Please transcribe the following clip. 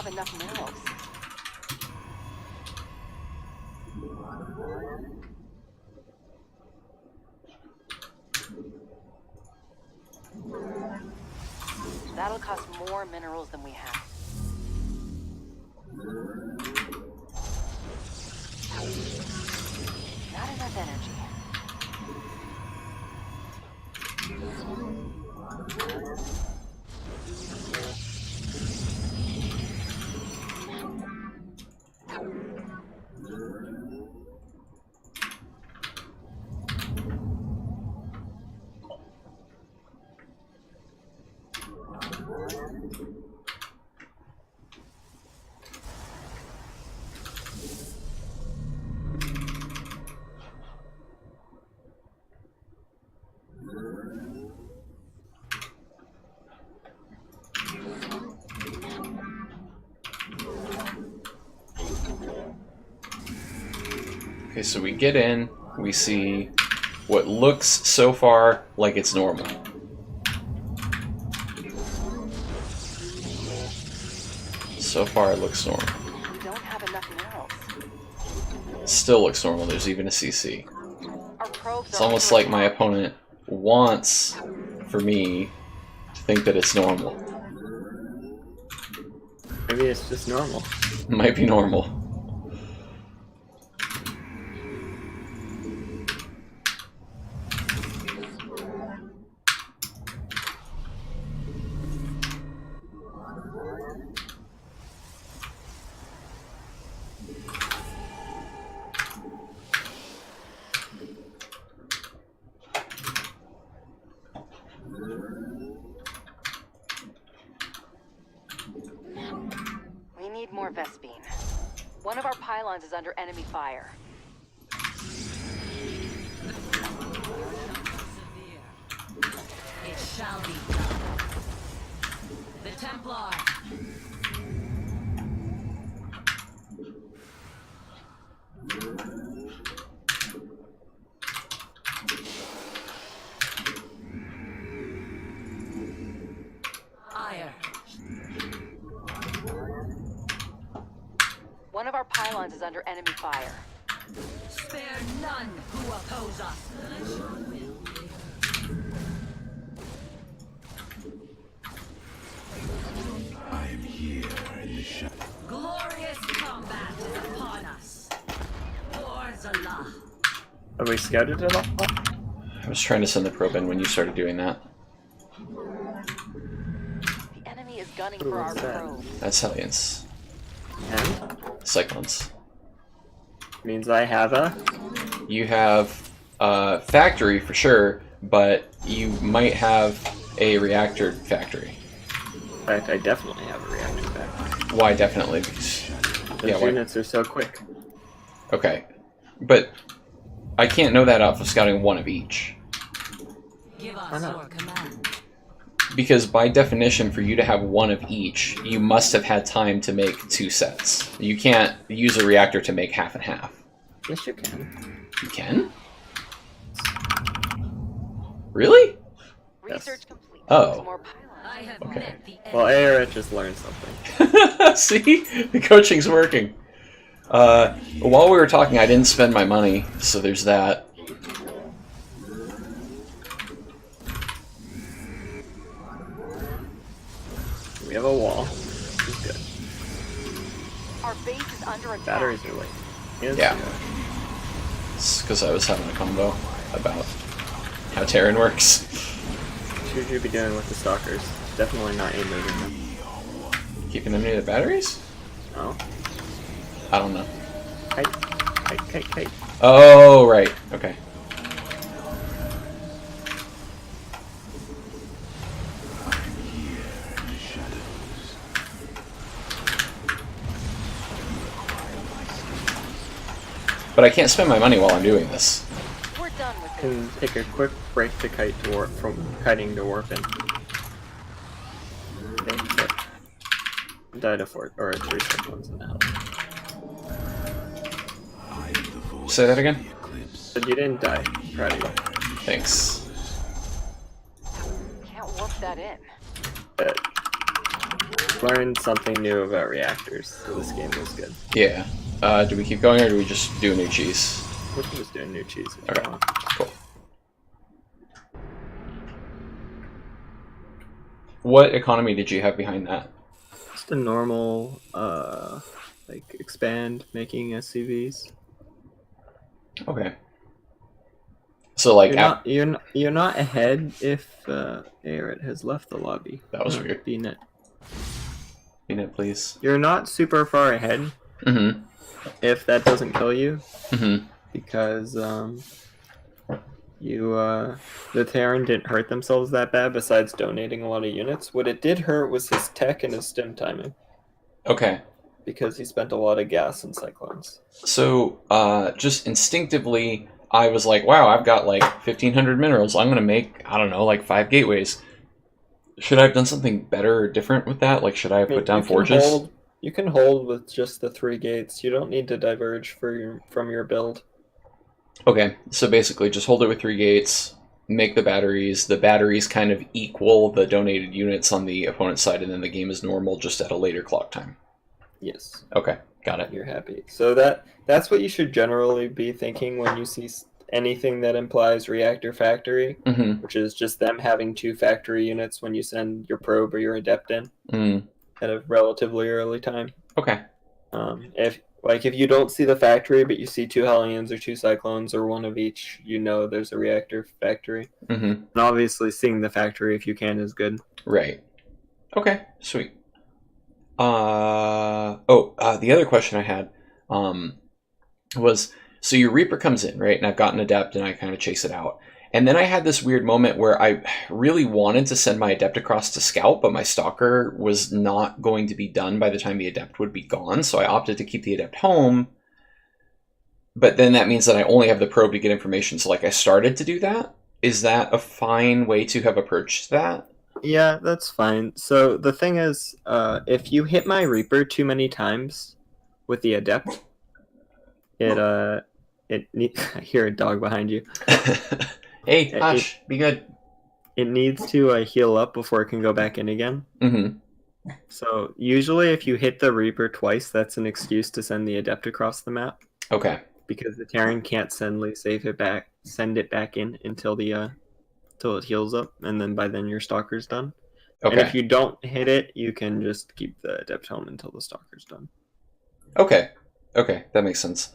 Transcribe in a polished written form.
have enough minerals. That'll cost more minerals than we have. Not enough energy. Okay, so we get in, we see what looks so far like it's normal. So far it looks normal. We don't have enough minerals. It still looks normal, there's even a CC. Our probes It's are almost like my opponent wants for me to think that it's normal. Maybe it's just normal. It might be normal. We need more Vespine. One of our pylons is under enemy fire. It shall be done. The Templar. Ire. One of our pylons is under enemy fire. Spare none who oppose us. I am here in the shadow. Glorious combat is upon us. Wars Allah. Have we scouted it all? I was trying to send the probe in when you started doing that. The enemy is gunning Ooh, for our what's that? probe. That's Hellions. And Cyclones. means I have a. You have factory for sure, but you might have a reactor factory. In fact, I definitely have a reactor back. Why definitely? Because, Those yeah, why? units are so quick. Okay. But I can't know that off of scouting one of each. Give Why us not? your command. Because by definition, for you to have one of each, you must have had time to make 2 sets. You can't use a reactor to make half and half. Yes, you can. You can? Really? Research complete. Oh. More pylons. I have Okay. met the Well, enemy. ARH just learned something. See? The coaching's working. While we were talking, I didn't spend my money, so there's that. We have a wall. Which is good. Our base is under attack. Batteries are late. Yes, Yeah. It's because I was having a combo about how Terran works. Should you be doing with the stalkers? Definitely not aim moving them. Keeping them near the batteries? No. I don't know. Kite. Oh, right. Okay. But I can't spend my money while I'm doing this. We're done with this. Can take a quick break to kite to warp from kiting to warping. Okay, so died a 4 or a 3 seconds in that. Say that again? But you didn't die. Proud of you. Thanks. Can't warp that in. But just learned something new about reactors, so this game was good. Yeah. Do we keep going or do we just do a new cheese? We can just do a new cheese if you Okay. want. Cool. What economy did you have behind that? Just a normal, like expand making SCVs. Okay. So like You're not ahead if Aerith has left the lobby. That was weird. BNet. Unit, please. You're not super far ahead Mm-hmm. if that doesn't kill you, Mm-hmm. because the Terran didn't hurt themselves that bad besides donating a lot of units. What it did hurt was his tech and his stim timing, Okay. because he spent a lot of gas in cyclones. So just instinctively I was like, wow, I've got like 1,500 minerals. I'm gonna make, I don't know, like 5 gateways. Should I have done something better or different with that? Like, should I have put down forges? You can hold with just the 3 gates. You don't need to diverge from your build. Okay, so basically just hold it with 3 gates, make the batteries. The batteries kind of equal the donated units on the opponent's side, and then the game is normal just at a later clock time. Yes. Okay, got it. You're happy. So that's what you should generally be thinking when you see anything that implies reactor factory, Mm-hmm. which is just them having 2 factory units when you send your probe or your adept in Mm. at a relatively early time. Okay. If you don't see the factory but you see 2 Hellions or 2 Cyclones or 1 of each, you know there's a reactor factory. Mm-hmm. And obviously seeing the factory if you can is good. Right. Okay, sweet. The other question I had was, so your Reaper comes in, right? And I've got an Adept and I kind of chase it out. And then I had this weird moment where I really wanted to send my Adept across to scout, but my Stalker was not going to be done by the time the Adept would be gone, so I opted to keep the Adept home. But then that means that I only have the probe to get information, so like I started to do that. Is that a fine way to have approached that? Yeah, that's fine. So the thing is, if you hit my Reaper too many times with the Adept, I hear a dog behind you. Hey, hush, be good. It needs to heal up before it can go back in again. Mm-hmm. So usually if you hit the Reaper twice, that's an excuse to send the Adept across the map, Okay. because the Terran can't send it back in until it heals up, and then by then your Stalker's done. Okay. And if you don't hit it, you can just keep the Adept home until the Stalker's done. Okay, that makes sense.